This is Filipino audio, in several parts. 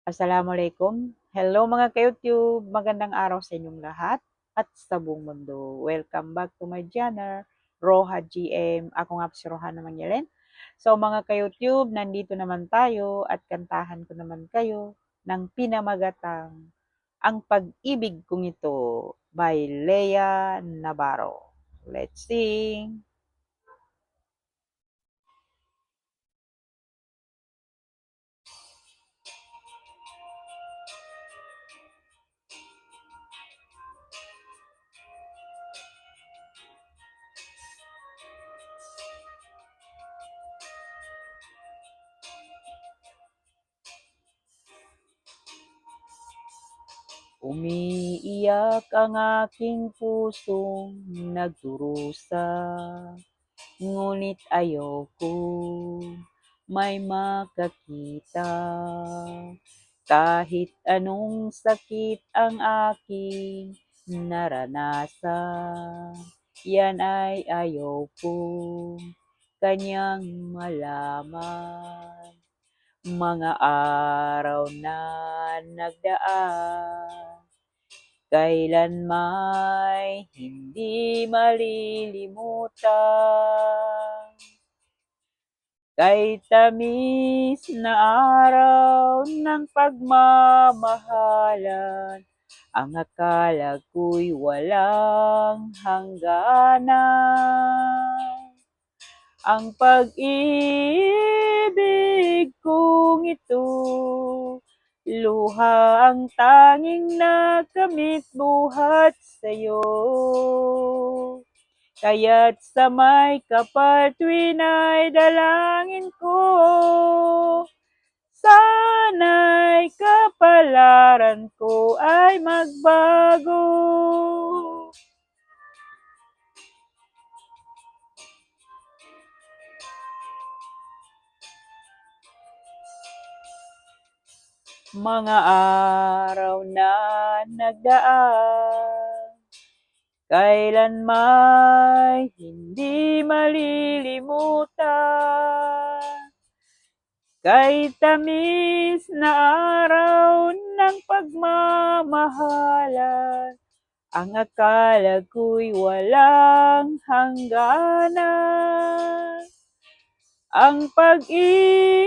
Assalamualaikum. Hello mga ka-YouTube, magandang araw sa inyong lahat at sa buong mundo. Welcome back to my channel, Roha GM. Ako nga po si Rohana Mangyalen. So mga ka-YouTube, nandito naman tayo at kantahan ko naman kayo ng pinamagatang Ang Pag-ibig Kong Ito by Lea Navarro. Let's sing! Umiiyak ang aking pusong nagdurusa, ngunit ayoko may makakita. Kahit anong sakit ang aking naranasan, yan ay ayaw ko kanyang malaman. Mga araw na nagdaan, kailan may hindi malilimutan. Kay tamis na araw ng pagmamahalan, ang akala ko'y walang hangganan. Ang pag-ibig kong ito, luha ang tanging nakamit buhat sa'yo. Kaya't sa may kapal tuwin ay dalangin ko, sana'y kapalaran ko ay magbago. Mga araw na nagdaan, kailan may hindi malilimutan. Kay tamis na araw ng pagmamahalan, ang akala ko'y walang hangganan. Ang pag-ibig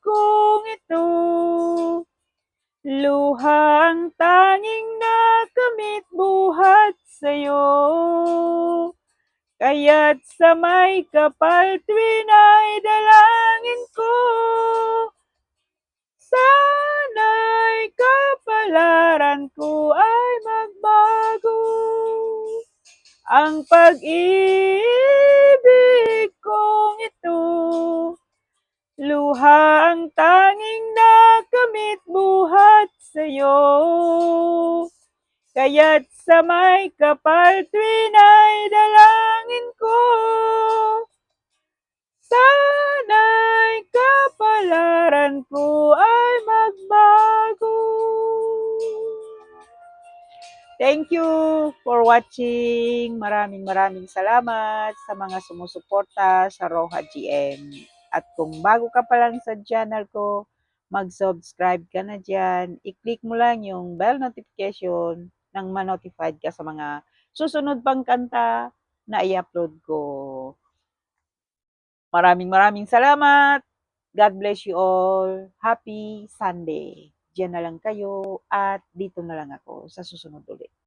kong ito, luhang tanging nakamit buhat sa'yo. Kaya't sa may kapal tuwin ay dalangin ko, sana'y kapalaran ko ay magbago. Ang pag-ibig kong ito, luha ang tanging nakamit buhat sa'yo. Kaya't sa may kapal tuwin ay dalangin ko, sana'y kapalaran ko ay magbago. Thank you for watching. Maraming salamat sa mga sumusuporta sa Roha GM. At kung bago ka pa lang sa channel ko, mag-subscribe ka na dyan. I-click mo lang yung bell notification nang ma-notified ka sa mga susunod pang kanta na i-upload ko. Maraming salamat. God bless you all. Happy Sunday. Diyan na lang kayo at dito na lang ako sa susunod ulit.